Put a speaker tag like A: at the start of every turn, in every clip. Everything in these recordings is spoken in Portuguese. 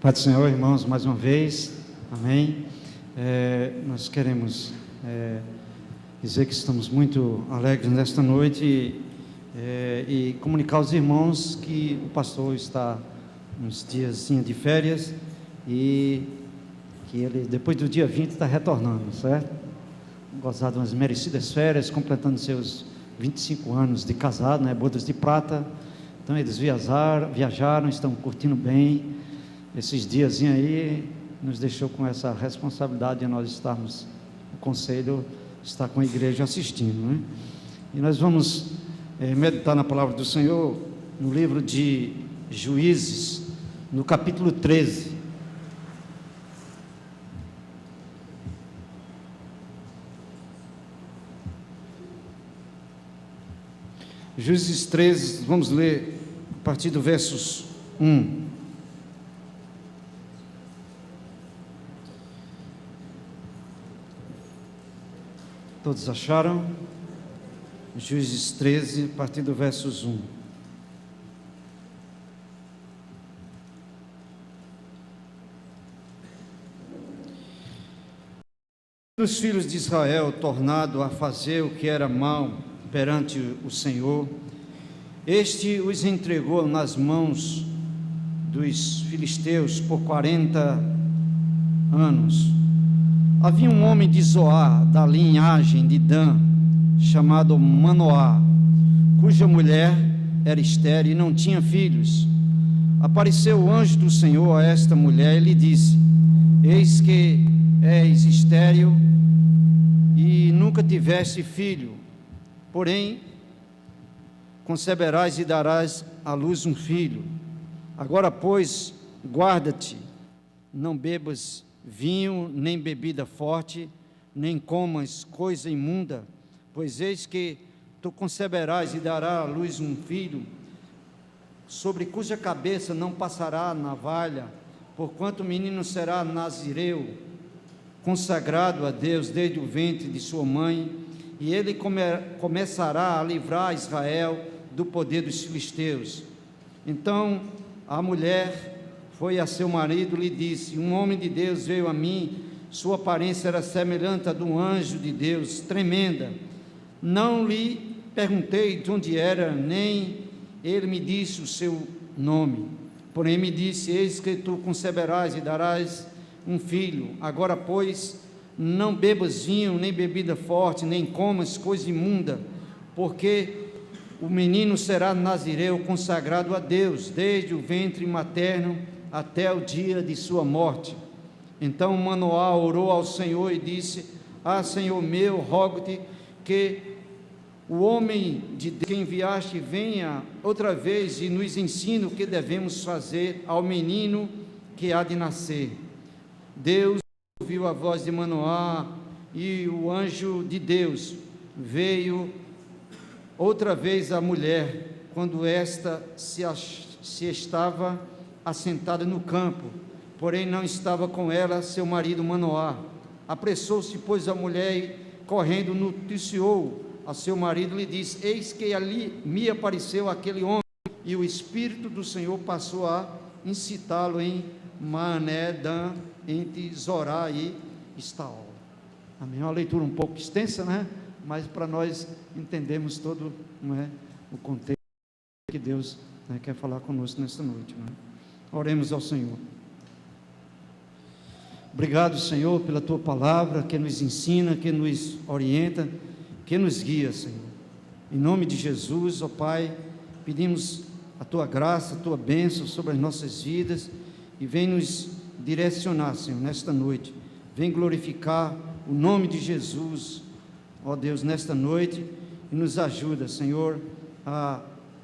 A: Pai do Senhor, irmãos, mais uma vez, amém. Nós queremos dizer que estamos muito alegres nesta noite e comunicar aos irmãos que o pastor está uns dias de férias e que ele, depois do dia 20, está retornando, certo? Gozar de umas merecidas férias, completando seus 25 anos de casado, né? Bodas de prata. Então eles viajaram, estão curtindo bem. Esses dias aí nos deixou com essa responsabilidade de nós estarmos, o conselho está com a igreja assistindo, né? E nós vamos meditar na palavra do Senhor no livro de Juízes, no capítulo 13. Juízes 13, vamos ler a partir do versos 1. Todos acharam? Juízes 13, a partir do versos 1. Os filhos de Israel, tornado a fazer o que era mal perante o Senhor, este os entregou nas mãos dos filisteus por 40 anos. Havia um homem de Zoar, da linhagem de Dan, chamado Manoá, cuja mulher era estéril e não tinha filhos. Apareceu o anjo do Senhor a esta mulher e lhe disse: eis que és estéril e nunca tiveste filho, porém conceberás e darás à luz um filho. Agora, pois, guarda-te, não bebas vinho, nem bebida forte, nem comas coisa imunda, pois eis que tu conceberás e darás à luz um filho, sobre cuja cabeça não passará navalha, porquanto o menino será nazireu, consagrado a Deus desde o ventre de sua mãe, e ele começará a livrar Israel do poder dos filisteus. Então a mulher foi a seu marido e lhe disse: um homem de Deus veio a mim, sua aparência era semelhante à de um anjo de Deus, tremenda. Não lhe perguntei de onde era, nem ele me disse o seu nome. Porém me disse: eis que tu conceberás e darás um filho. Agora, pois, não bebas vinho, nem bebida forte, nem comas coisa imunda, porque o menino será nazireu, consagrado a Deus, desde o ventre materno até o dia de sua morte. Então Manoá orou ao Senhor e disse: Senhor meu, rogo-te que o homem de Deus que enviaste venha outra vez e nos ensine o que devemos fazer ao menino que há de nascer. Deus ouviu a voz de Manoá, e o anjo de Deus veio outra vez à mulher, quando esta se estava assentada no campo, porém não estava com ela seu marido Manoá. Apressou-se, pois, a mulher e, correndo, noticiou a seu marido, lhe disse: eis que ali me apareceu aquele homem, e o Espírito do Senhor passou a incitá-lo em Maané Dan, entre Zorá e Estaol. Amém. É uma leitura um pouco extensa, né? Mas para nós entendermos todo, não é, o contexto que Deus, né, quer falar conosco nesta noite, não é? Oremos ao Senhor. Obrigado, Senhor, pela Tua palavra, que nos ensina, que nos orienta, que nos guia, Senhor. Em nome de Jesus, ó Pai, pedimos a Tua graça, a Tua bênção sobre as nossas vidas, e vem nos direcionar, Senhor, nesta noite. Vem glorificar o nome de Jesus, ó Deus, nesta noite, e nos ajuda, Senhor, a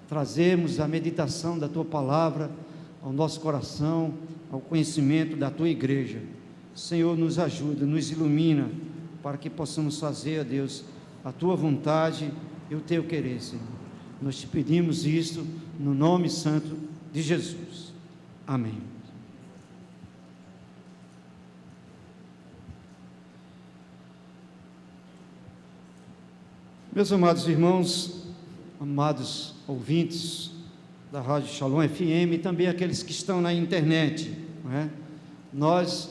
A: trazermos a meditação da Tua palavra ao nosso coração, ao conhecimento da Tua igreja. Senhor, nos ajuda, nos ilumina, para que possamos fazer, ó Deus, a Tua vontade e o Teu querer, Senhor. Nós te pedimos isto no nome santo de Jesus. Amém. Meus amados irmãos, amados ouvintes da Rádio Shalom FM, e também aqueles que estão na internet, não não é? Nós,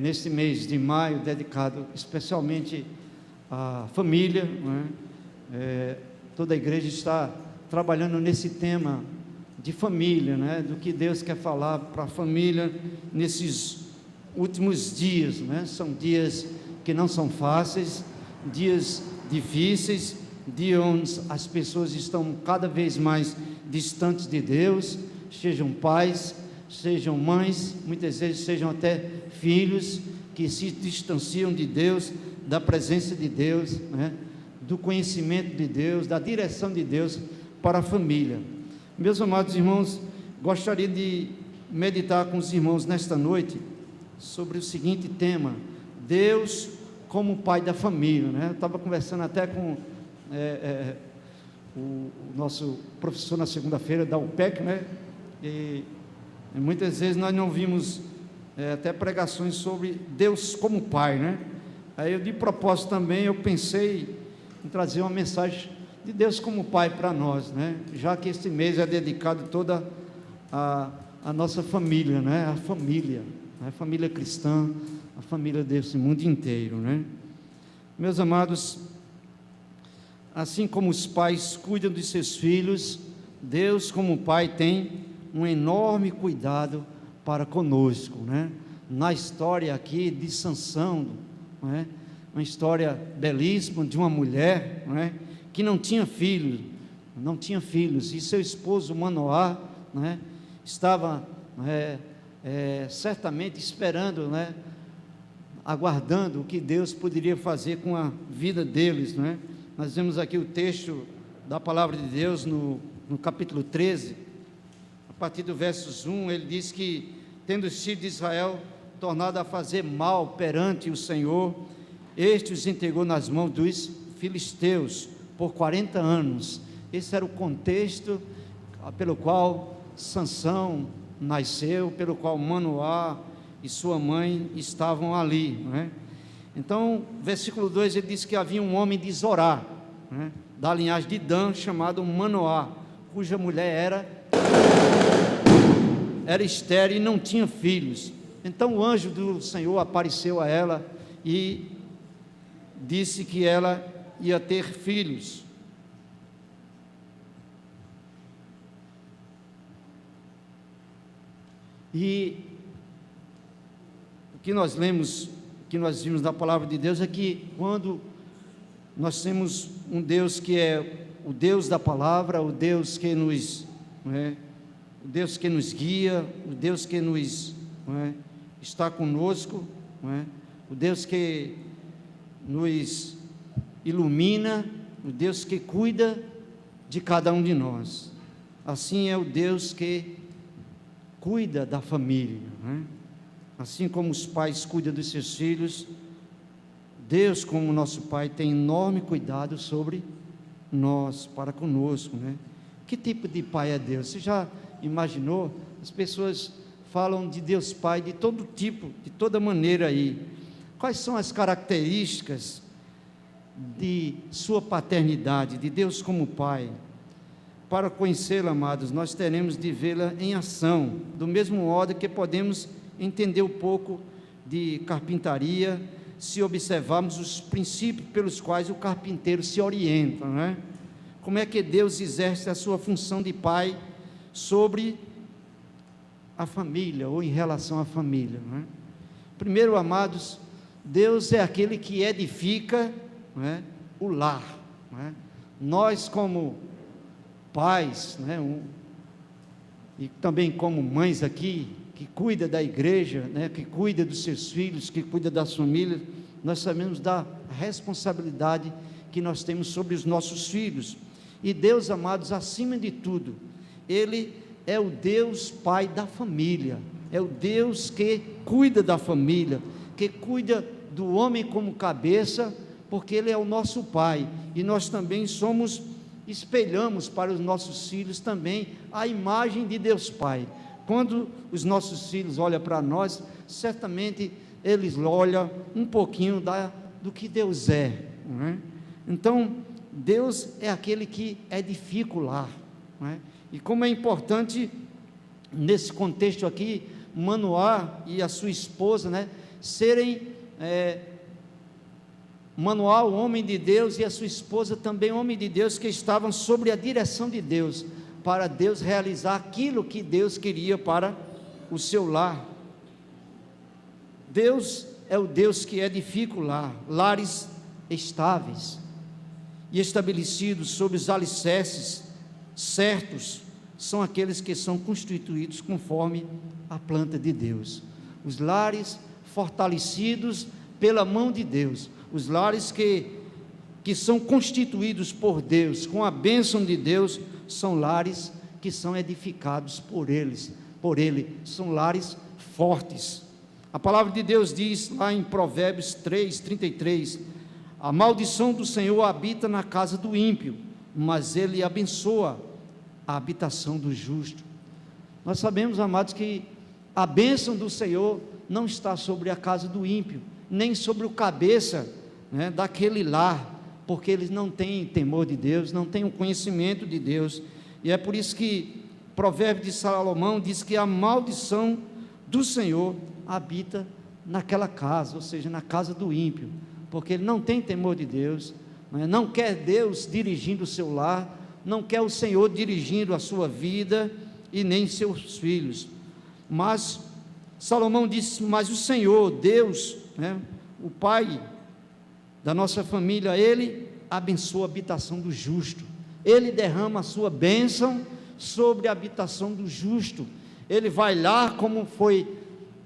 A: neste mês de maio, dedicado especialmente à família, não é? Toda a igreja está trabalhando nesse tema de família, né? Do que Deus quer falar para a família nesses últimos dias, né? São dias que não são fáceis, dias difíceis, dias onde as pessoas estão cada vez mais distantes de Deus, sejam pais, sejam mães, muitas vezes sejam até filhos que se distanciam de Deus, da presença de Deus, né? Do conhecimento de Deus, da direção de Deus para a família. Meus amados irmãos, gostaria de meditar com os irmãos nesta noite sobre o seguinte tema: Deus como pai da família, né? Eu estava conversando até com o nosso professor na segunda-feira da UPEC, né? E muitas vezes nós não vimos até pregações sobre Deus como pai, né? Aí eu, de propósito também, eu pensei em trazer uma mensagem de Deus como pai para nós, né? Já que este mês é dedicado toda a nossa família, né? A família cristã, a família desse mundo inteiro, né? Meus amados, assim como os pais cuidam de seus filhos, Deus como pai tem um enorme cuidado para conosco, né? Na história aqui de Sansão, né? Uma história belíssima de uma mulher, né? Que não tinha filhos, e seu esposo Manoá, né? Estava certamente esperando, né? Aguardando o que Deus poderia fazer com a vida deles, né? Nós vemos aqui o texto da palavra de Deus no capítulo 13, a partir do versos 1, ele diz que, tendo os filhos de Israel tornado a fazer mal perante o Senhor, este os entregou nas mãos dos filisteus por 40 anos. Esse era o contexto pelo qual Sansão nasceu, pelo qual Manoá e sua mãe estavam ali, não é? Então, versículo 2, ele diz que havia um homem de Zorá, né, da linhagem de Dan, chamado Manoá, cuja mulher era estéril e não tinha filhos. Então o anjo do Senhor apareceu a ela e disse que ela ia ter filhos. E o que nós lemos, o que nós vimos na palavra de Deus é que quando nós temos um Deus que é o Deus da palavra, o Deus que nos, o Deus que nos guia, o Deus que nos está conosco, o Deus que nos ilumina, o Deus que cuida de cada um de nós. Assim é o Deus que cuida da família, assim como os pais cuidam dos seus filhos, Deus, como nosso Pai, tem enorme cuidado sobre nós, para conosco, Que tipo de pai é Deus? Você já imaginou? As pessoas falam de Deus Pai de todo tipo, de toda maneira aí. Quais são as características de sua paternidade, de Deus como Pai? Para conhecê-la, amados, nós teremos de vê-la em ação, do mesmo modo que podemos entender um pouco de carpintaria, se observarmos os princípios pelos quais o carpinteiro se orienta, Como é que Deus exerce a sua função de pai sobre a família, ou em relação à família, Primeiro, amados, Deus é aquele que edifica, o lar, Nós, como pais, e também como mães aqui, que cuida da igreja, que cuida dos seus filhos, que cuida das famílias, nós sabemos da responsabilidade que nós temos sobre os nossos filhos. E Deus, amados, acima de tudo, Ele é o Deus Pai da família, é o Deus que cuida da família, que cuida do homem como cabeça, porque Ele é o nosso Pai, e nós também espelhamos para os nossos filhos também a imagem de Deus Pai. Quando os nossos filhos olham para nós, certamente eles olham um pouquinho do que Deus é, Então, Deus é aquele que edifica o lar, E como é importante, nesse contexto aqui, Manoá e a sua esposa, né, serem Manoá, o homem de Deus, e a sua esposa também homem de Deus, que estavam sob a direção de Deus, para Deus realizar aquilo que Deus queria para o seu lar. Deus é o Deus que edifica o lar, lares estáveis e estabelecidos sobre os alicerces certos, são aqueles que são constituídos conforme a planta de Deus. Os lares fortalecidos pela mão de Deus, os lares que são constituídos por Deus, com a bênção de Deus, são lares que são edificados por Ele, são lares fortes. A palavra de Deus diz lá em Provérbios 3:33, a maldição do Senhor habita na casa do ímpio, mas Ele abençoa a habitação do justo. Nós sabemos, amados, que a bênção do Senhor não está sobre a casa do ímpio, nem sobre o cabeça, né, daquele lar, porque eles não têm temor de Deus, não têm o conhecimento de Deus, e é por isso que Provérbio de Salomão diz que a maldição do Senhor habita naquela casa, ou seja, na casa do ímpio, porque ele não tem temor de Deus, né, não quer Deus dirigindo o seu lar, não quer o Senhor dirigindo a sua vida, e nem seus filhos. Mas Salomão disse, mas o Senhor, Deus, né, o Pai da nossa família, Ele abençoa a habitação do justo, Ele derrama a sua bênção sobre a habitação do justo. Ele vai lá, como foi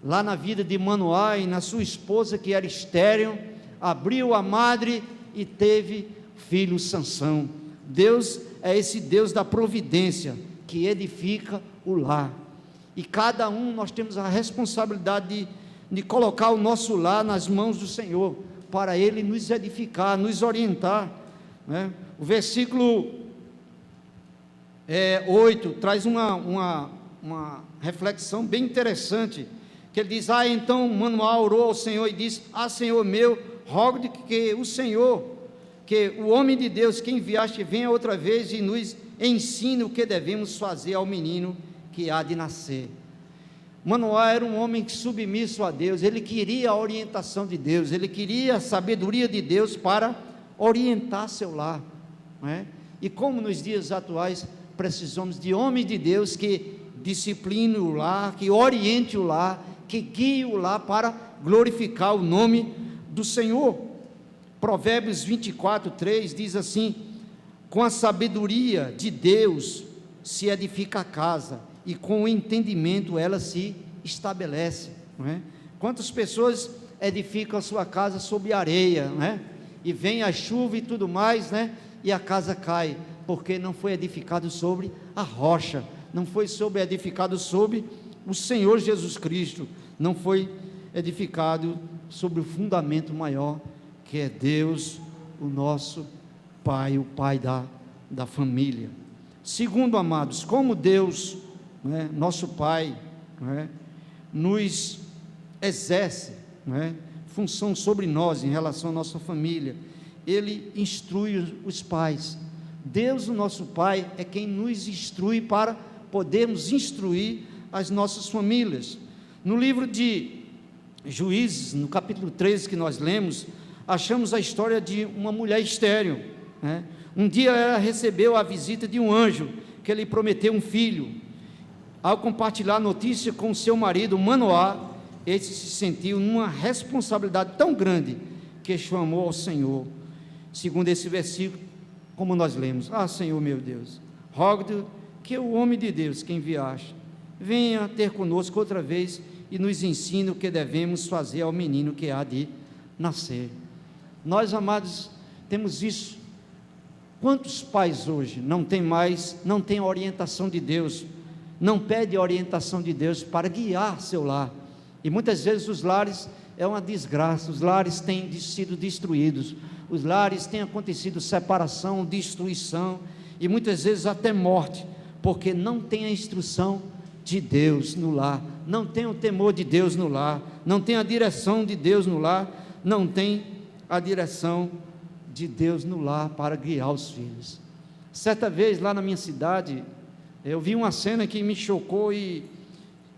A: lá na vida de Manoá e na sua esposa, que era estéril, abriu a madre e teve filho Sansão. Deus é esse Deus da providência, que edifica o lar, e cada um nós temos a responsabilidade de colocar o nosso lar nas mãos do Senhor, para Ele nos edificar, nos orientar, né? O versículo 8 traz uma reflexão bem interessante, que ele diz, então Manoá orou ao Senhor e disse, Senhor meu, rogo-te que o Senhor, que o homem de Deus que enviaste venha outra vez e nos ensine o que devemos fazer ao menino que há de nascer. Manoá era um homem submisso a Deus, ele queria a orientação de Deus, ele queria a sabedoria de Deus para orientar seu lar, não é? E como nos dias atuais precisamos de homens de Deus que discipline o lar, que oriente o lar, que guie o lar para glorificar o nome do Senhor. Provérbios 24:3 diz assim, com a sabedoria de Deus se edifica a casa, e com o entendimento ela se estabelece, não é? Quantas pessoas edificam a sua casa sobre areia, não é? E vem a chuva e tudo mais, né? E a casa cai, porque não foi edificado sobre a rocha, não foi edificado sobre o Senhor Jesus Cristo, não foi edificado sobre o fundamento maior, que é Deus, o nosso Pai, o Pai da família. Segundo, amados, como Deus, né, nosso Pai, né, nos exerce, né, função sobre nós em relação à nossa família, Ele instrui os pais. Deus, o nosso Pai, é quem nos instrui para podermos instruir as nossas famílias. No livro de Juízes, no capítulo 13 que nós lemos, achamos a história de uma mulher estéril, né? Um dia ela recebeu a visita de um anjo, que lhe prometeu um filho. Ao compartilhar a notícia com seu marido Manoá, este se sentiu numa responsabilidade tão grande, que chamou ao Senhor, segundo esse versículo, como nós lemos, Senhor meu Deus, rogo-te que o homem de Deus que enviaste, venha ter conosco outra vez, e nos ensine o que devemos fazer ao menino que há de nascer. Nós, amados, temos isso. Quantos pais hoje não têm a orientação de Deus, não pedem a orientação de Deus para guiar seu lar, e muitas vezes os lares é uma desgraça, os lares têm sido destruídos, os lares têm acontecido separação, destruição, e muitas vezes até morte, porque não tem a instrução de Deus no lar, não tem o temor de Deus no lar, não tem a direção de Deus no lar, não tem a direção de Deus no lar para guiar os filhos. Certa vez lá na minha cidade, eu vi uma cena que me chocou e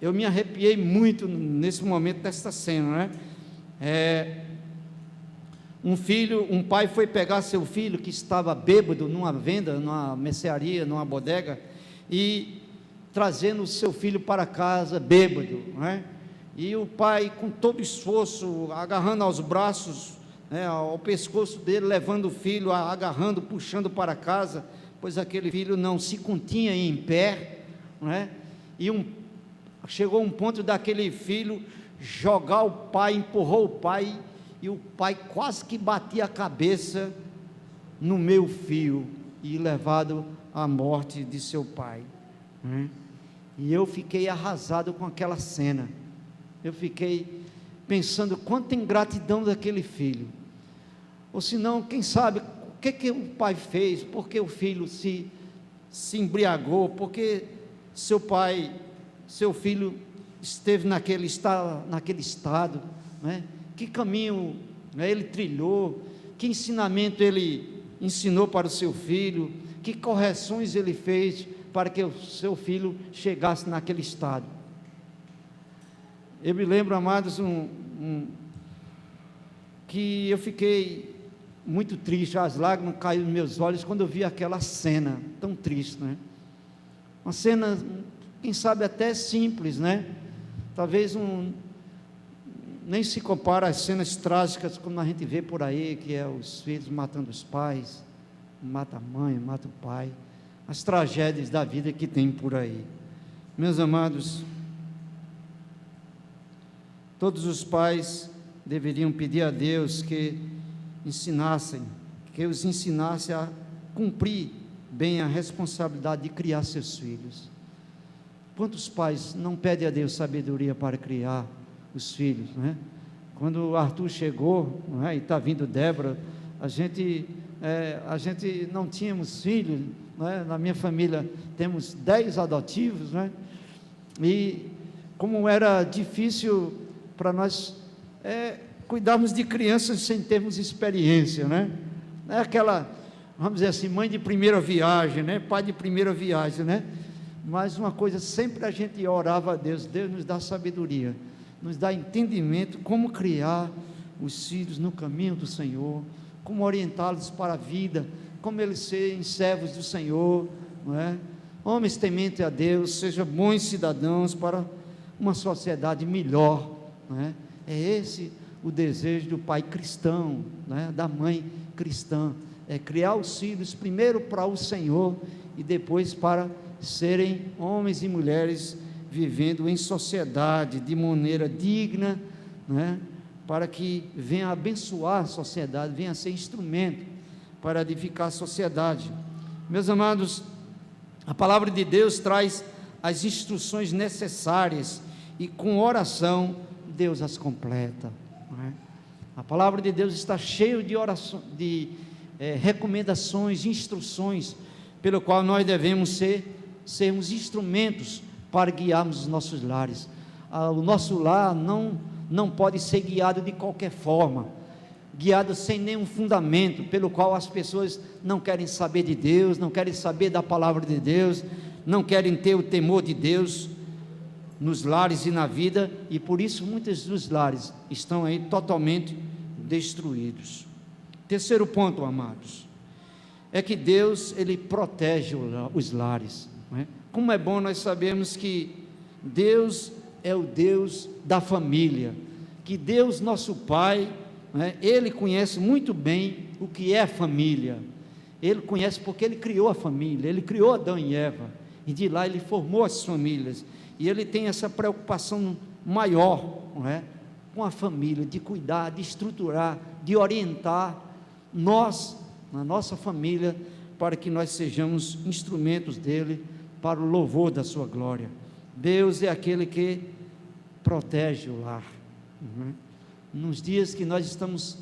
A: eu me arrepiei muito nesse momento desta cena, né? Um pai foi pegar seu filho que estava bêbado numa venda, numa mercearia, numa bodega, e trazendo o seu filho para casa bêbado, né? E o pai, com todo esforço, agarrando aos braços, né, ao pescoço dele, levando o filho, agarrando, puxando para casa, pois aquele filho não se continha em pé, né? E chegou um ponto daquele filho jogar o pai, empurrou o pai, e o pai quase que batia a cabeça no meio fio, e levado à morte de seu pai, né? E eu fiquei arrasado com aquela cena. Eu fiquei pensando quanta ingratidão daquele filho, ou se não, quem sabe, o que o pai fez, porque o filho se embriagou, porque seu filho esteve naquele estado, né? Que caminho, né, ele trilhou, que ensinamento ele ensinou para o seu filho, que correções ele fez para que o seu filho chegasse naquele estado. Eu me lembro, amados, que eu fiquei muito triste, as lágrimas caíram nos meus olhos quando eu vi aquela cena tão triste, né? Uma cena, quem sabe até simples, né? Talvez nem se compara às cenas trágicas como a gente vê por aí, que é os filhos matando os pais, mata a mãe, mata o pai, as tragédias da vida que tem por aí. Meus amados, todos os pais deveriam pedir a Deus que os ensinasse a cumprir bem a responsabilidade de criar seus filhos. Quantos pais não pedem a Deus sabedoria para criar os filhos, né? Quando o Arthur chegou, né, e está vindo Débora, a gente não tínhamos filhos, né? Na minha família temos 10 adotivos, né? E como era difícil para nós cuidarmos de crianças sem termos experiência, né? É aquela, vamos dizer assim, mãe de primeira viagem, né? Pai de primeira viagem, né? Mas uma coisa, sempre a gente orava a Deus, Deus nos dá sabedoria, nos dá entendimento como criar os filhos no caminho do Senhor, como orientá-los para a vida, como eles serem servos do Senhor, não é? Homens tementes a Deus, sejam bons cidadãos para uma sociedade melhor, não é? É esse o desejo do pai cristão, né? Da mãe cristã, é criar os filhos primeiro para o Senhor e depois para serem homens e mulheres vivendo em sociedade de maneira digna, né? Para que venha abençoar a sociedade, venha ser instrumento para edificar a sociedade. Meus amados, a palavra de Deus traz as instruções necessárias e com oração Deus as completa, não é? A palavra de Deus está cheia de orações, recomendações, instruções, pelo qual nós devemos sermos instrumentos para guiarmos os nossos lares. O nosso lar não pode ser guiado de qualquer forma, guiado sem nenhum fundamento, pelo qual as pessoas não querem saber de Deus, não querem saber da palavra de Deus, não querem ter o temor de Deus nos lares e na vida, e por isso muitos dos lares estão aí totalmente destruídos. Terceiro ponto, amados, é que Deus, Ele protege os lares, não é? Como é bom nós sabermos que Deus é o Deus da família, que Deus nosso Pai, né, Ele conhece muito bem o que é família, Ele conhece porque Ele criou a família, Ele criou Adão e Eva, e de lá Ele formou as famílias, e Ele tem essa preocupação maior, não é, com a família, de cuidar, de estruturar, de orientar nós, na nossa família, para que nós sejamos instrumentos dEle, para o louvor da sua glória. Deus é aquele que protege o lar, não é? Nos dias que nós estamos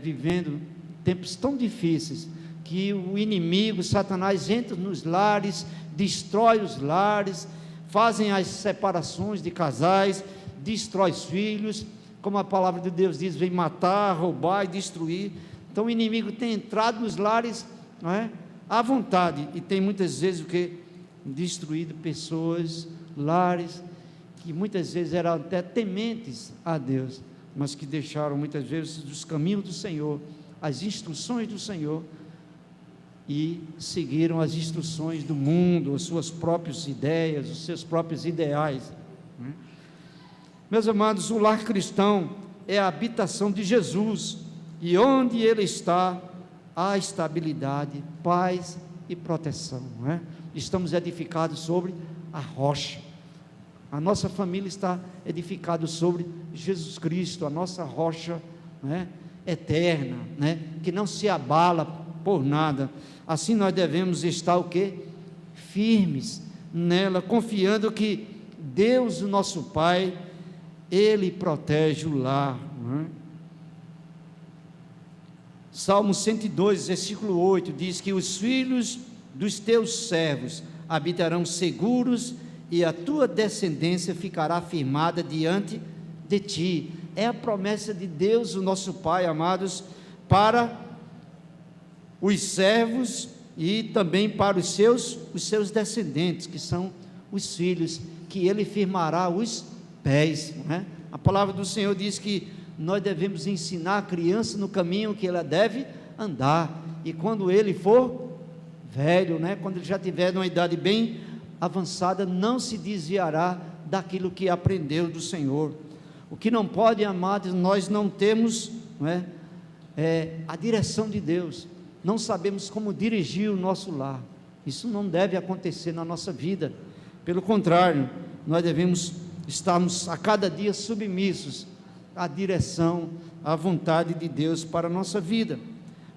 A: vivendo tempos tão difíceis, que o inimigo, Satanás, entra nos lares, destrói os lares, fazem as separações de casais, destrói os filhos, como a palavra de Deus diz, vem matar, roubar e destruir. Então o inimigo tem entrado nos lares, não é, à vontade, e tem muitas vezes destruído pessoas, lares, que muitas vezes eram até tementes a Deus, mas que deixaram muitas vezes os caminhos do Senhor, as instruções do Senhor, e seguiram as instruções do mundo, as suas próprias ideias, os seus próprios ideais. Meus amados, o lar cristão é a habitação de Jesus, e onde Ele está, há estabilidade, paz e proteção. Estamos edificados sobre a rocha. A nossa família está edificada sobre Jesus Cristo, a nossa rocha eterna, que não se abala por nada. Assim nós devemos estar o quê? Firmes nela, confiando que Deus, o nosso Pai, Ele protege o lar. Salmo 102, versículo 8, diz que os filhos dos teus servos habitarão seguros e a tua descendência ficará firmada diante de ti. É a promessa de Deus, o nosso Pai, amados, para os servos e também para os seus descendentes, que são os filhos, que Ele firmará os pés. A palavra do Senhor diz que nós devemos ensinar a criança no caminho que ela deve andar, e quando ele for velho, quando ele já tiver uma idade bem avançada, não se desviará daquilo que aprendeu do Senhor. O que não pode, amados, nós não temos a direção de Deus, não sabemos como dirigir o nosso lar. Isso não deve acontecer na nossa vida, pelo contrário, nós devemos estarmos a cada dia submissos à direção, à vontade de Deus para a nossa vida.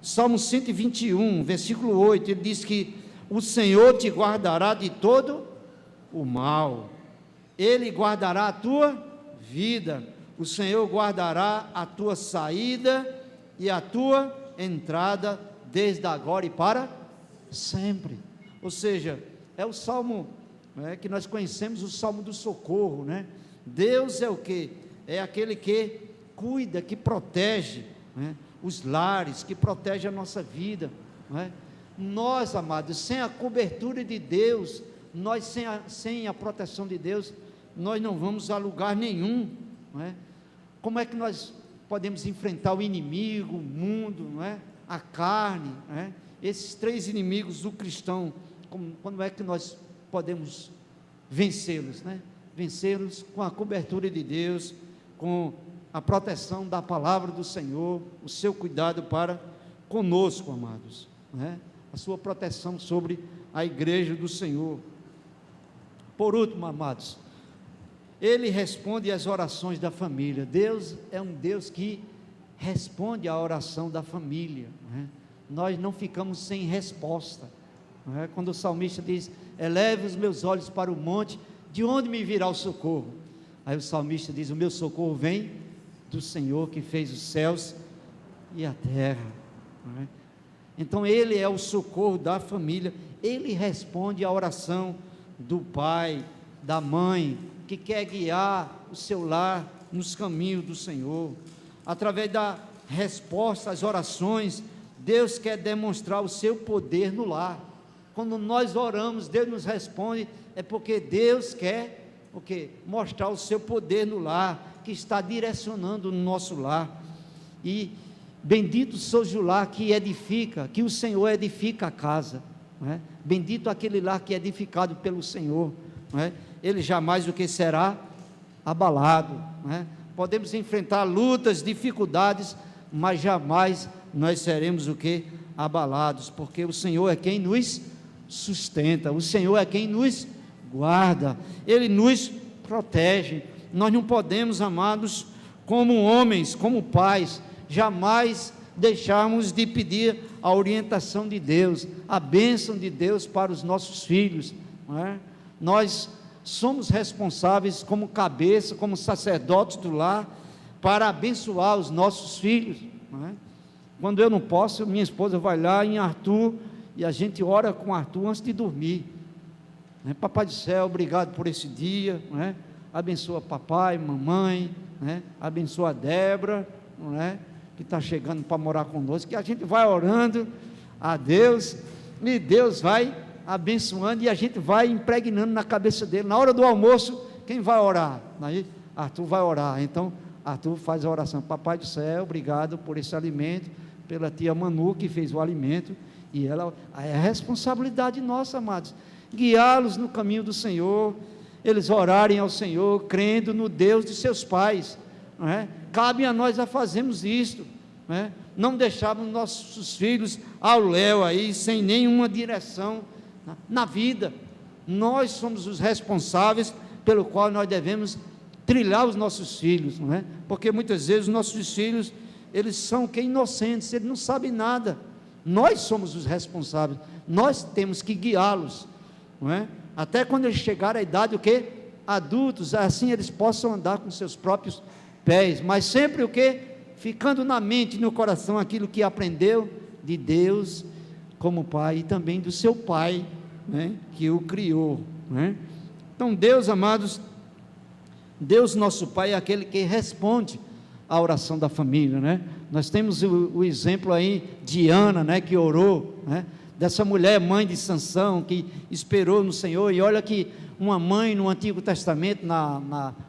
A: Salmo 121, versículo 8, ele diz que o Senhor te guardará de todo o mal, Ele guardará a tua vida, o Senhor guardará a tua saída e a tua entrada, desde agora e para sempre. Ou seja, é o salmo que nós conhecemos, o salmo do socorro. Deus é o que? É aquele que cuida, que protege os lares, que protege a nossa vida. Nós, amados, sem a cobertura de Deus, nós sem a proteção de Deus, nós não vamos a lugar nenhum. Como é que nós podemos enfrentar o inimigo, o mundo, a carne, esses três inimigos do cristão? Como é que nós podemos vencê-los? Vencê-los com a cobertura de Deus, com a proteção da palavra do Senhor, o seu cuidado para conosco, amados, a sua proteção sobre a igreja do Senhor. Por último, amados, Ele responde às orações da família. Deus é um Deus que responde à oração da família. Nós não ficamos sem resposta. Quando o salmista diz: eleve os meus olhos para o monte, de onde me virá o socorro? Aí o salmista diz: o meu socorro vem do Senhor que fez os céus e a terra. Então Ele é o socorro da família. Ele responde à oração do pai, da mãe, que quer guiar o seu lar nos caminhos do Senhor. Através da resposta às orações, Deus quer demonstrar o seu poder no lar. Quando nós oramos, Deus nos responde, é porque Deus quer mostrar o seu poder no lar, que está direcionando no nosso lar. E bendito seja o lar que edifica, que o Senhor edifica a casa. Bendito aquele lar que é edificado pelo Senhor. Ele jamais será abalado. Podemos enfrentar lutas, dificuldades, mas jamais nós seremos abalados, porque o Senhor é quem nos sustenta, o Senhor é quem nos guarda, Ele nos protege. Nós não podemos, amados, como homens, como pais, jamais deixarmos de pedir a orientação de Deus, a bênção de Deus para os nossos filhos. Nós somos responsáveis como cabeça, como sacerdotes do lar, para abençoar os nossos filhos. Quando eu não posso, minha esposa vai lá em Arthur, e a gente ora com Arthur antes de dormir. Papai do céu, obrigado por esse dia, abençoa papai, mamãe, abençoa a Débora, que está chegando para morar conosco, que a gente vai orando a Deus, e Deus vai abençoando, e a gente vai impregnando na cabeça dele. Na hora do almoço, quem vai orar? Aí Arthur vai orar. Então Arthur faz a oração: Papai do céu, obrigado por esse alimento, pela tia Manu que fez o alimento. E ela, é responsabilidade nossa, amados, guiá-los no caminho do Senhor, eles orarem ao Senhor, crendo no Deus de seus pais, não é? Cabe a nós a fazermos isto, não é? Não deixarmos nossos filhos ao léu aí, sem nenhuma direção na vida. Nós somos os responsáveis pelo qual nós devemos trilhar os nossos filhos, não é? Porque muitas vezes os nossos filhos, eles são inocentes, eles não sabem nada. Nós somos os responsáveis, nós temos que guiá-los, não é? Até quando eles chegarem à idade, adultos, assim eles possam andar com seus próprios pés, mas sempre ficando na mente e no coração aquilo que aprendeu de Deus como pai, e também do seu pai, né, que o criou, né? Então Deus, amados, Deus nosso pai é aquele que responde à oração da família, né? Nós temos o exemplo aí de Ana, né, que orou, né, dessa mulher, mãe de Sansão, que esperou no Senhor. E olha que uma mãe no Antigo Testamento,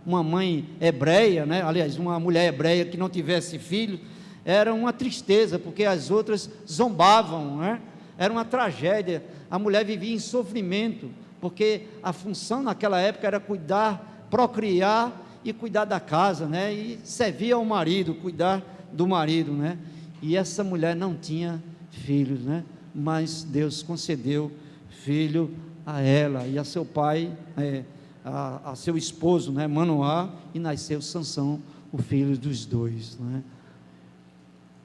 A: uma mãe hebreia, né, aliás, uma mulher hebreia que não tivesse filho, era uma tristeza, porque as outras zombavam, né? Era uma tragédia. A mulher vivia em sofrimento, porque a função naquela época era cuidar, procriar e cuidar da casa, né? E servir ao marido, cuidar do marido, né? E essa mulher não tinha filhos, né? Mas Deus concedeu filho a ela e a seu pai, a seu esposo, né, Manoá, e nasceu Sansão, o filho dos dois, né?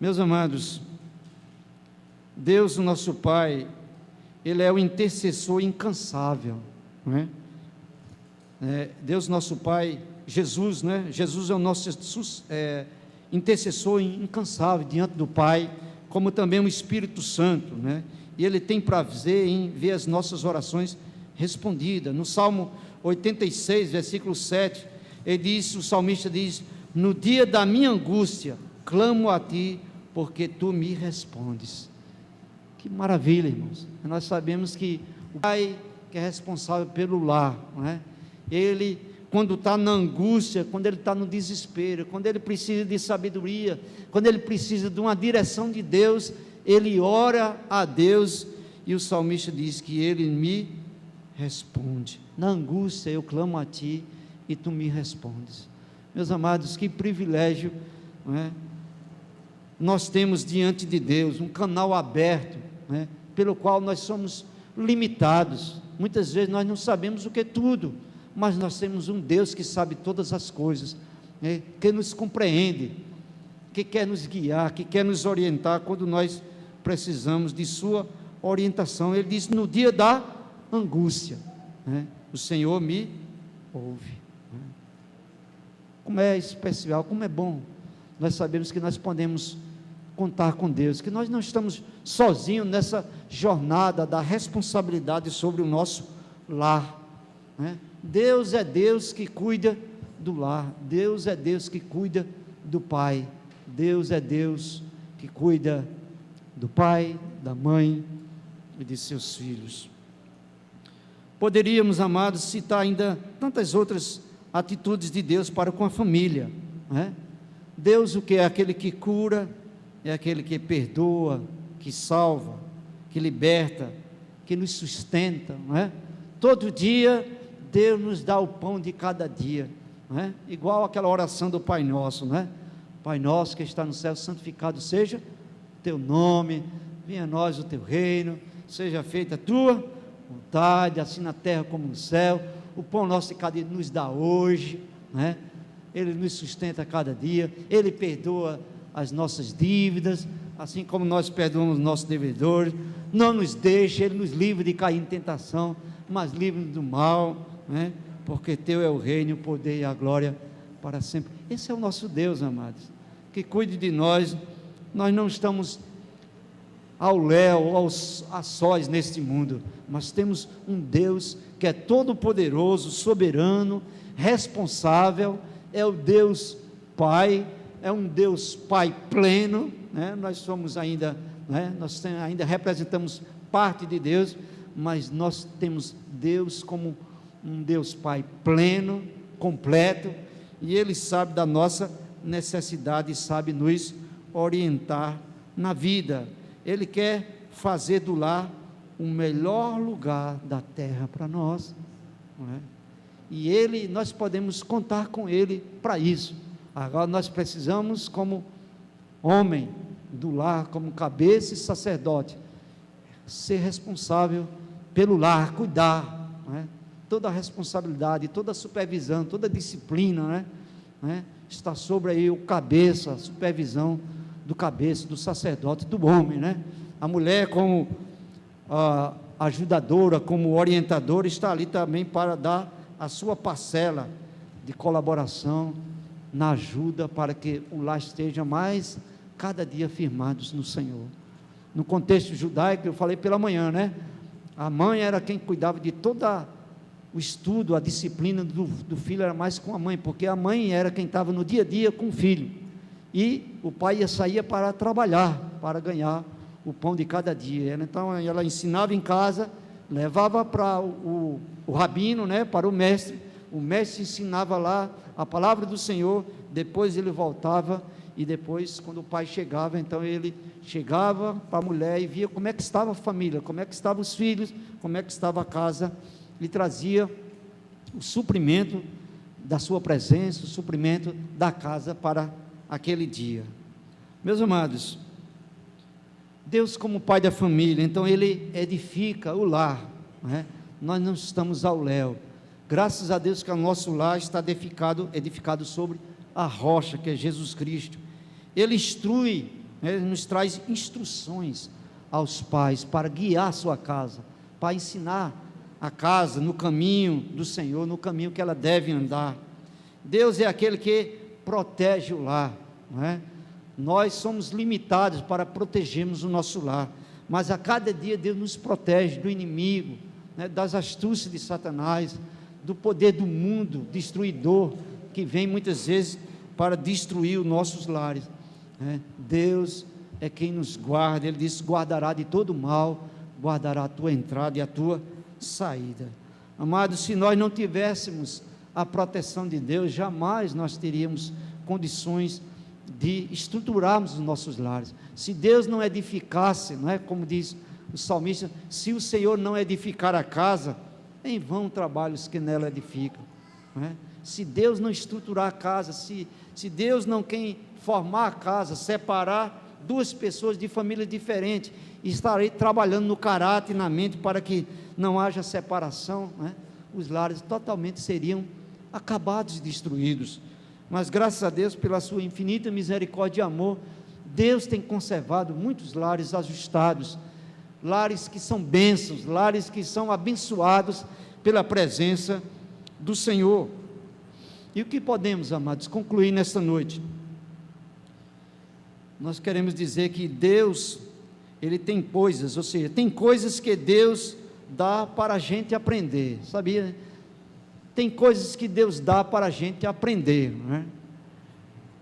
A: Meus amados, Deus, o nosso Pai, Ele é o intercessor incansável, né? Deus, nosso Pai, Jesus, né? Jesus é o nosso intercessor incansável diante do Pai, como também o Espírito Santo, né? E Ele tem prazer em ver as nossas orações respondidas. No Salmo 86, versículo 7, o salmista diz: no dia da minha angústia, clamo a Ti, porque Tu me respondes. Que maravilha, irmãos. Nós sabemos que o Pai, que é responsável pelo lar, não é? Ele, quando está na angústia, quando ele está no desespero, quando ele precisa de sabedoria, quando ele precisa de uma direção de Deus, ele ora a Deus, e o salmista diz que Ele me responde. Na angústia eu clamo a Ti, e Tu me respondes. Meus amados, que privilégio, não é? Nós temos diante de Deus um canal aberto, né, pelo qual nós somos limitados. Muitas vezes nós não sabemos o que é tudo, mas nós temos um Deus que sabe todas as coisas, né, que nos compreende, que quer nos guiar, que quer nos orientar quando nós precisamos de sua orientação. Ele diz: no dia da angústia, né, o Senhor me ouve, né? Como é especial, como é bom nós sabemos que nós podemos contar com Deus, que nós não estamos sozinhos nessa jornada da responsabilidade sobre o nosso lar, né? Deus é Deus que cuida do lar, Deus é Deus que cuida do pai, Deus é Deus que cuida do pai, da mãe e de seus filhos. Poderíamos, amados, citar ainda tantas outras atitudes de Deus para com a família, né? Deus, o que é? Aquele que cura, é aquele que perdoa, que salva, que liberta, que nos sustenta, não é? Todo dia Deus nos dá o pão de cada dia, não é? Igual aquela oração do Pai Nosso, não é? Pai nosso que está no céu, santificado seja Teu nome, venha a nós o Teu reino, seja feita a Tua vontade, assim na terra como no céu. O pão nosso de cada dia nos dá hoje, não é? Ele nos sustenta a cada dia, Ele perdoa as nossas dívidas, assim como nós perdoamos os nossos devedores. Não nos deixe, Ele nos livre de cair em tentação, mas livre-nos do mal, né? Porque Teu é o reino, o poder e a glória para sempre. Esse é o nosso Deus, amados, que cuide de nós. Nós não estamos ao léu, a sós neste mundo, mas temos um Deus que é todo poderoso, soberano, responsável, é o Deus Pai, é um Deus Pai pleno, né? Nós somos ainda, né? Nós ainda representamos parte de Deus, mas nós temos Deus como um Deus Pai pleno, completo, e Ele sabe da nossa necessidade e sabe nos orientar na vida. Ele quer fazer do lar o melhor lugar da terra para nós, não é? E nós podemos contar com Ele para isso. Agora nós precisamos, como homem do lar, como cabeça e sacerdote, ser responsável pelo lar, cuidar, não é? Toda a responsabilidade, toda a supervisão, toda a disciplina, né? Está sobre aí o cabeça, a supervisão do cabeça, do sacerdote, do homem, né? A mulher como ajudadora, como orientadora, está ali também para dar a sua parcela de colaboração na ajuda, para que o lar esteja mais, cada dia, firmados no Senhor. No contexto judaico, eu falei pela manhã, né? A mãe era quem cuidava de toda o estudo, a disciplina do filho era mais com a mãe, porque a mãe era quem estava no dia a dia com o filho, e o pai saía para trabalhar, para ganhar o pão de cada dia. Então ela ensinava em casa, levava para o rabino, né, para o mestre ensinava lá a palavra do Senhor, depois ele voltava, e depois, quando o pai chegava, então ele chegava para a mulher e via como é que estava a família, como é que estavam os filhos, como é que estava a casa, e trazia o suprimento da sua presença, o suprimento da casa para aquele dia. Meus amados, Deus, como Pai da família, então Ele edifica o lar, né? Nós não estamos ao léu, graças a Deus que o nosso lar está edificado sobre a rocha, que é Jesus Cristo. Ele instrui, né? Ele nos traz instruções aos pais, para guiar a sua casa, para ensinar a casa no caminho do Senhor, no caminho que ela deve andar. Deus é aquele que protege o lar, não é? Nós somos limitados para protegermos o nosso lar, mas a cada dia Deus nos protege do inimigo, né, das astúcias de Satanás, do poder do mundo destruidor, que vem muitas vezes para destruir os nossos lares, né? Deus é quem nos guarda. Ele diz: guardará de todo mal, guardará a tua entrada e a tua saída. Amados, se nós não tivéssemos a proteção de Deus, jamais nós teríamos condições de estruturarmos os nossos lares. Se Deus não edificasse, não é, como diz o salmista, se o Senhor não edificar a casa, em vão trabalhos que nela edificam, não é? Se Deus não estruturar a casa, se Deus não quem formar a casa, separar duas pessoas de famílias diferentes, estarei trabalhando no caráter e na mente para que não haja separação, né? Os lares totalmente seriam acabados e destruídos. Mas graças a Deus, pela sua infinita misericórdia e amor, Deus tem conservado muitos lares ajustados, lares que são bênçãos, lares que são abençoados pela presença do Senhor. E o que podemos, amados, concluir nesta noite? Nós queremos dizer que Deus, Ele tem coisas, ou seja, tem coisas que Deus dá para a gente aprender, sabia? Tem coisas que Deus dá para a gente aprender, não é?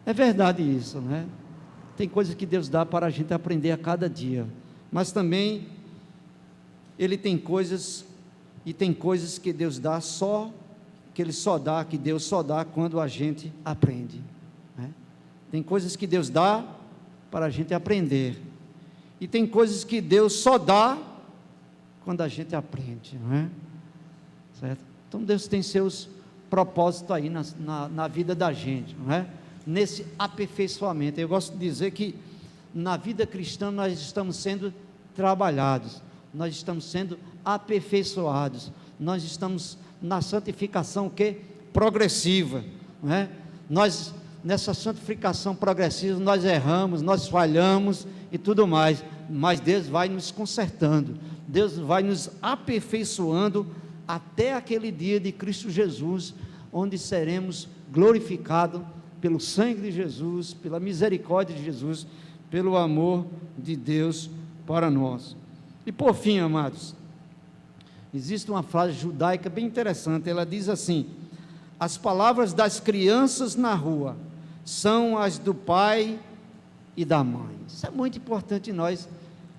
A: É verdade isso, não é? Tem coisas que Deus dá para a gente aprender a cada dia, mas também Ele tem coisas, e tem coisas que Deus dá que Deus só dá quando a gente aprende, né? Tem coisas que Deus dá para a gente aprender, e tem coisas que Deus só dá quando a gente aprende, não é? Certo? Então Deus tem seus propósitos aí na vida da gente, não é? Nesse aperfeiçoamento. Eu gosto de dizer que na vida cristã nós estamos sendo trabalhados, nós estamos sendo aperfeiçoados, nós estamos na santificação progressiva, não é? Nós, nessa santificação progressiva, nós erramos, nós falhamos e tudo mais, mas Deus vai nos consertando, Deus vai nos aperfeiçoando até aquele dia de Cristo Jesus, onde seremos glorificados pelo sangue de Jesus, pela misericórdia de Jesus, pelo amor de Deus para nós. E por fim, amados, existe uma frase judaica bem interessante, ela diz assim: as palavras das crianças na rua são as do pai e da mãe. Isso é muito importante nós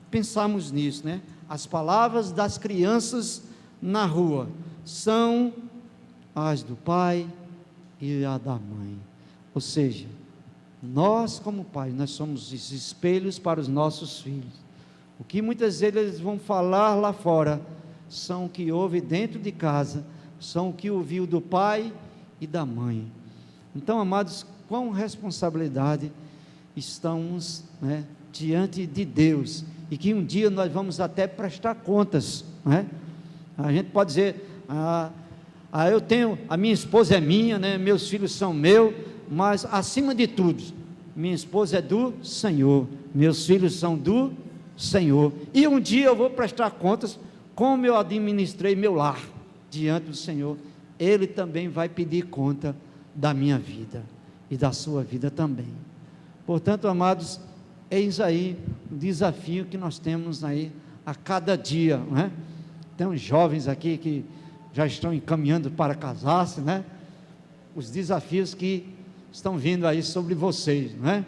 A: pensarmos nisso, né? As palavras das crianças na rua são as do pai e a da mãe. Ou seja, nós como pais, nós somos os espelhos para os nossos filhos. O que muitas vezes eles vão falar lá fora, são o que ouve dentro de casa, são o que ouviu do pai e da mãe. Então, amados, quão responsabilidade estamos, né, diante de Deus, e que um dia nós vamos até prestar contas, né? A gente pode dizer, eu tenho, a minha esposa é minha, né, meus filhos são meus, mas acima de tudo, minha esposa é do Senhor, meus filhos são do Senhor, e um dia eu vou prestar contas, como eu administrei meu lar, diante do Senhor. Ele também vai pedir conta da minha vida, e da sua vida também. Portanto, amados, eis aí o desafio que nós temos aí, a cada dia, né? Tem uns jovens aqui que já estão encaminhando para casar-se, né? Os desafios que estão vindo aí sobre vocês, né?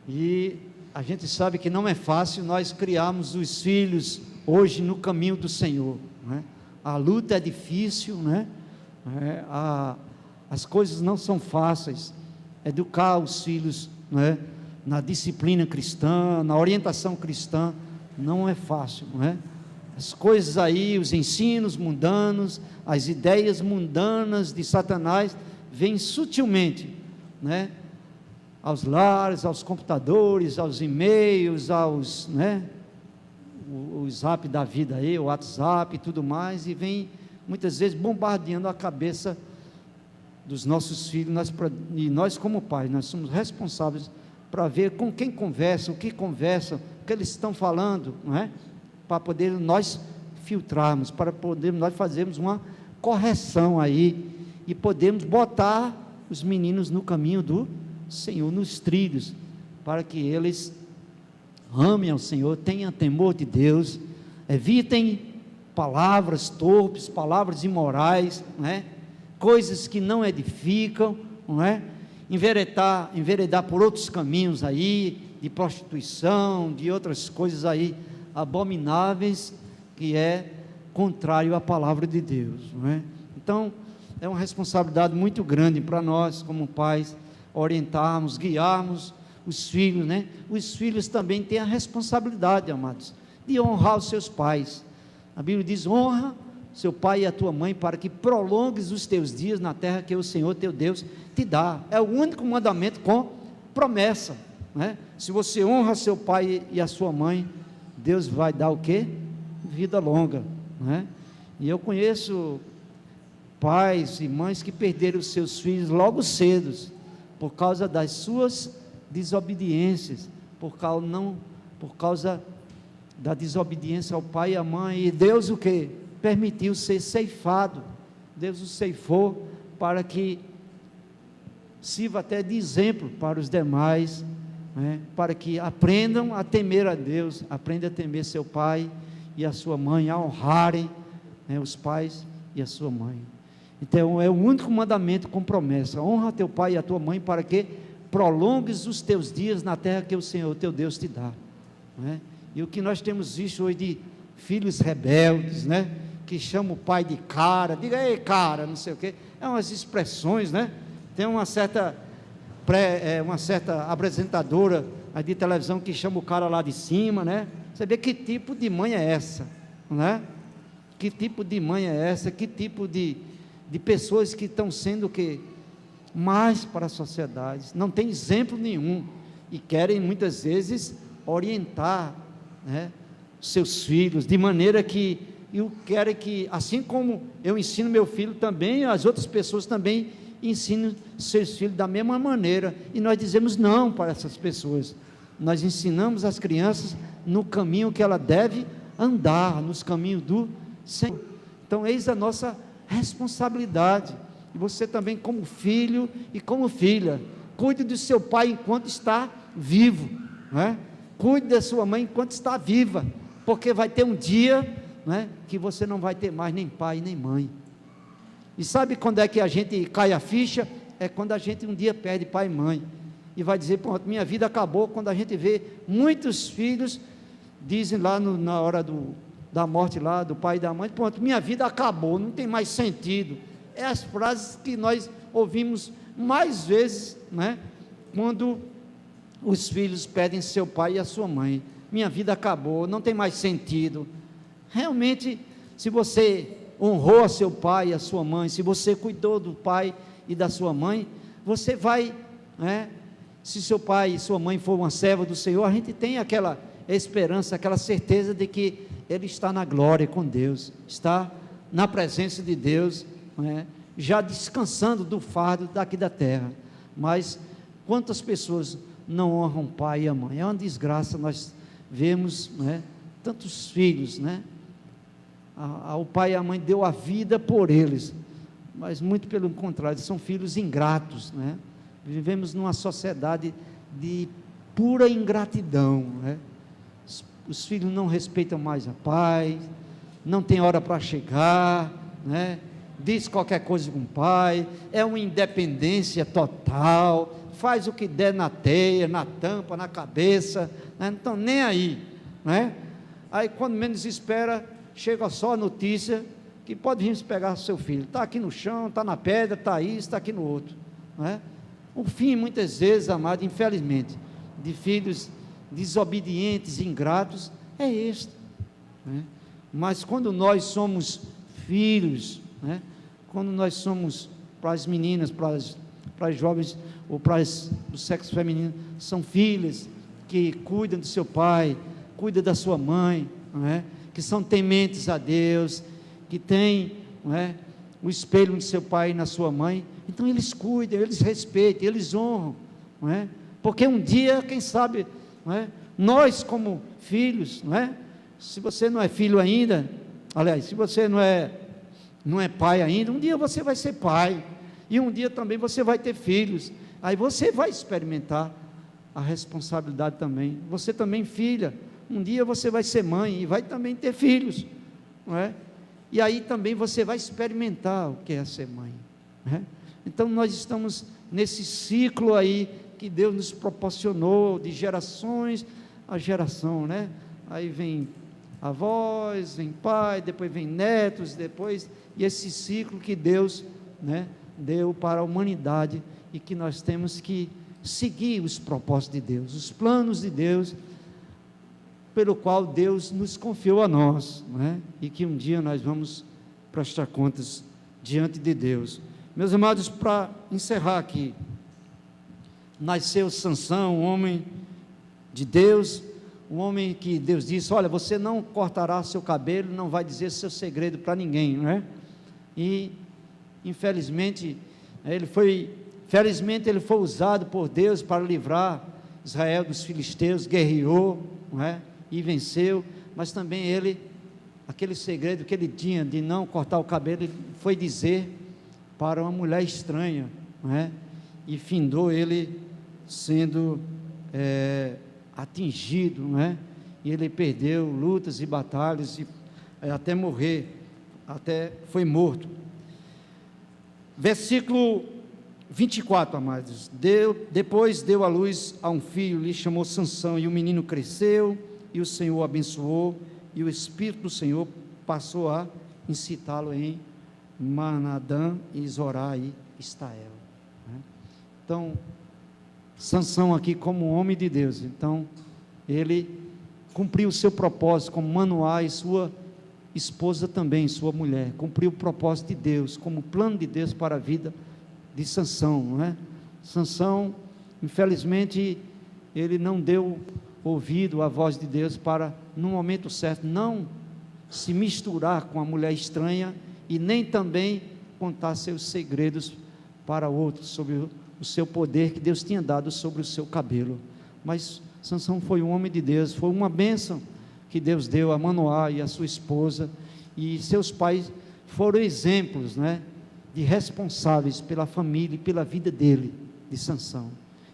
A: E a gente sabe que não é fácil nós criarmos os filhos hoje no caminho do Senhor, né? A luta é difícil, né? As coisas não são fáceis. Educar os filhos, né, na disciplina cristã, na orientação cristã, não é fácil, não é? As coisas aí, os ensinos mundanos, as ideias mundanas de Satanás, vêm sutilmente, né, aos lares, aos computadores, aos e-mails, aos, né, o zap da vida aí, o WhatsApp e tudo mais, e vem muitas vezes bombardeando a cabeça dos nossos filhos. E nós como pais, nós somos responsáveis para ver com quem conversa, o que eles estão falando, não é? Para poder nós filtrarmos, para poder nós fazermos uma correção aí, e podemos botar os meninos no caminho do Senhor, nos trilhos, para que eles amem ao Senhor, tenham temor de Deus, evitem palavras torpes, palavras imorais, não é? Coisas que não edificam, não é? Enveredar por outros caminhos aí, de prostituição, de outras coisas aí abomináveis, que é contrário à palavra de Deus, não é? Então, é uma responsabilidade muito grande para nós, como pais, orientarmos, guiarmos os filhos, né? Os filhos também têm a responsabilidade, amados, de honrar os seus pais. A Bíblia diz: honra seu pai e a tua mãe, para que prolongues os teus dias na terra que o Senhor teu Deus te dá. É o único mandamento com promessa, né? Se você honra seu pai e a sua mãe, Deus vai dar o quê? Vida longa, né? E eu conheço pais e mães que perderam os seus filhos logo cedo, por causa das suas desobediências, por causa da desobediência ao pai e à mãe, e Deus o quê? Permitiu ser ceifado. Deus o ceifou para que sirva até de exemplo para os demais, né? Para que aprendam a temer a Deus, aprendam a temer seu pai e a sua mãe, a honrarem, né, os pais e a sua mãe. Então é o único mandamento com promessa: honra teu pai e a tua mãe, para que prolongues os teus dias na terra que o Senhor teu Deus te dá, né? E o que nós temos visto hoje de filhos rebeldes, né, que chamam o pai de cara, diga ei cara, não sei o quê, é umas expressões, né? Tem uma certa apresentadora de televisão que chama o cara lá de cima, né? Você vê que tipo de mãe é essa, né? Que tipo de mãe é essa? Que tipo de pessoas que estão sendo o quê? Mais para a sociedade, não tem exemplo nenhum, e querem muitas vezes orientar, né, seus filhos, de maneira que eu quero que, assim como eu ensino meu filho também, as outras pessoas também ensinam seus filhos da mesma maneira, e nós dizemos não para essas pessoas. Nós ensinamos as crianças no caminho que ela deve andar, nos caminhos do Senhor. Então eis a nossa responsabilidade, e você também como filho e como filha, cuide do seu pai enquanto está vivo, né? Cuide da sua mãe enquanto está viva, porque vai ter um dia, né, que você não vai ter mais nem pai nem mãe. E sabe quando é que a gente cai a ficha? É quando a gente um dia perde pai e mãe, e vai dizer: pronto, minha vida acabou. Quando a gente vê muitos filhos dizem lá na hora da morte lá do pai e da mãe: pronto, minha vida acabou, não tem mais sentido, É as frases que nós ouvimos mais vezes, né? Quando os filhos pedem seu pai e a sua mãe: minha vida acabou, não tem mais sentido. Realmente, se você honrou a seu pai e a sua mãe, se você cuidou do pai e da sua mãe, você vai, né? Se seu pai e sua mãe for uma serva do Senhor, a gente tem aquela esperança, aquela certeza de que ele está na glória com Deus, está na presença de Deus, né? Já descansando do fardo daqui da terra. Mas quantas pessoas não honram o pai e a mãe? É uma desgraça. Nós vemos, né, tantos filhos, né? O pai e a mãe deu a vida por eles, mas muito pelo contrário, são filhos ingratos, né? Vivemos numa sociedade de pura ingratidão, né? Os filhos não respeitam mais a pai, não tem hora para chegar, né? Diz qualquer coisa com o pai, é uma independência total, faz o que der na teia, na tampa, na cabeça, né? Não estão nem aí, né? Aí quando menos espera, chega só a notícia que pode vir pegar seu filho, está aqui no chão, está na pedra, está isso, está aqui no outro, né? O fim, muitas vezes, amado, infelizmente, de filhos desobedientes, ingratos, é este, né? Mas quando nós somos filhos, né? Quando nós somos, para as meninas, para as jovens, ou para o sexo feminino, são filhas que cuidam do seu pai, cuidam da sua mãe, não é? Que são tementes a Deus, que têm, não é, o espelho de seu pai e na sua mãe. Então eles cuidam, eles respeitam, eles honram, não é? Porque um dia, quem sabe, não é? Nós como filhos, não é? Se você não é filho ainda, aliás, se você não é pai ainda, um dia você vai ser pai, e um dia também você vai ter filhos, aí você vai experimentar a responsabilidade também. Você também, filha, um dia você vai ser mãe e vai também ter filhos, não é? E aí também você vai experimentar o que é ser mãe, não é? Então nós estamos nesse ciclo aí que Deus nos proporcionou, de gerações a geração, né? Aí vem avós, vem pai, depois vem netos, depois, e esse ciclo que Deus, né, deu para a humanidade, e que nós temos que seguir os propósitos de Deus, os planos de Deus, pelo qual Deus nos confiou a nós, né? E que um dia nós vamos prestar contas diante de Deus. Meus amados, para encerrar aqui, nasceu Sansão, um homem de Deus, um homem que Deus disse: olha, você não cortará seu cabelo, não vai dizer seu segredo para ninguém, não é? E infelizmente ele foi usado por Deus para livrar Israel dos filisteus, guerreou, não é? E venceu. Mas também aquele segredo que ele tinha de não cortar o cabelo, ele foi dizer para uma mulher estranha, não é? E findou ele sendo atingido, não é? E ele perdeu lutas e batalhas, e até morrer, até foi morto. Versículo 24, amados. Depois deu à luz a um filho, lhe chamou Sansão, e o menino cresceu, e o Senhor o abençoou, e o Espírito do Senhor passou a incitá-lo em Manadã, e Zorá e Estael, né? Então, Sansão aqui como um homem de Deus, então, ele cumpriu o seu propósito como Manoá, e sua esposa também, sua mulher, cumpriu o propósito de Deus, como plano de Deus para a vida de Sansão, não é? Sansão, infelizmente, ele não deu ouvido à voz de Deus para, no momento certo, não se misturar com a mulher estranha, e nem também contar seus segredos para outros, sobre o seu poder que Deus tinha dado sobre o seu cabelo. Mas Sansão foi um homem de Deus, foi uma bênção que Deus deu a Manoá e a sua esposa, e seus pais foram exemplos, né, de responsáveis pela família e pela vida dele, de Sansão.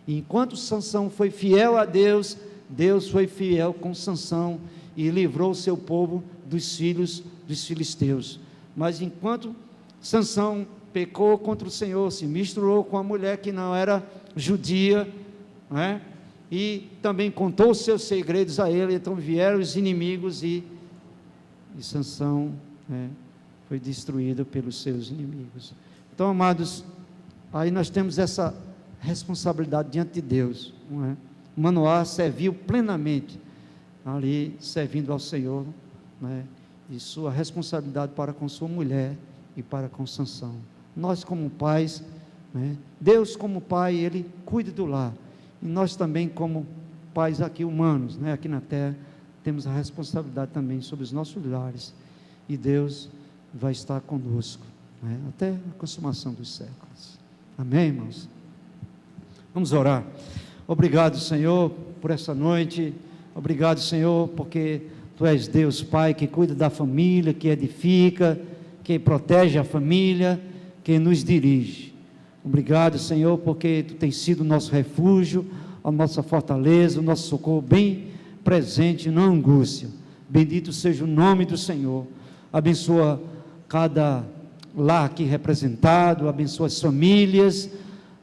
A: E enquanto Sansão foi fiel a Deus, Deus foi fiel com Sansão e livrou o seu povo dos filhos dos filisteus. Mas enquanto Sansão pecou contra o Senhor, se misturou com a mulher que não era judia, né? E também contou os seus segredos a ele, então vieram os inimigos, e Sansão, né, foi destruído pelos seus inimigos. Então, amados, aí nós temos essa responsabilidade diante de Deus, não é? Manoá serviu plenamente ali, servindo ao Senhor, não é? E sua responsabilidade para com sua mulher e para com Sansão. Nós como pais, né? Deus como pai, Ele cuida do lar, e nós também como pais aqui humanos, né? Aqui na terra, temos a responsabilidade também sobre os nossos lares, e Deus vai estar conosco, né? Até a consumação dos séculos. Amém, irmãos? Vamos orar. Obrigado, Senhor, por essa noite. Obrigado, Senhor, porque Tu és Deus Pai, que cuida da família, que edifica, que protege a família, que nos dirige. Obrigado, Senhor, porque Tu tens sido o nosso refúgio, a nossa fortaleza, o nosso socorro bem presente na angústia. Bendito seja o nome do Senhor. Abençoa cada lar aqui representado, abençoa as famílias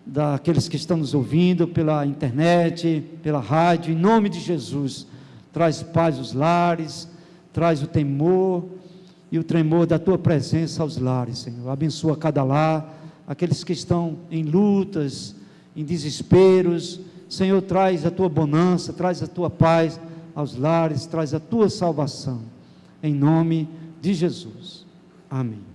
A: daqueles que estão nos ouvindo pela internet, pela rádio, em nome de Jesus. Traz paz aos lares, traz o temor e o tremor da Tua presença aos lares, Senhor. Abençoa cada lar, aqueles que estão em lutas, em desesperos. Senhor, traz a Tua bonança, traz a Tua paz aos lares, traz a Tua salvação, em nome de Jesus. Amém.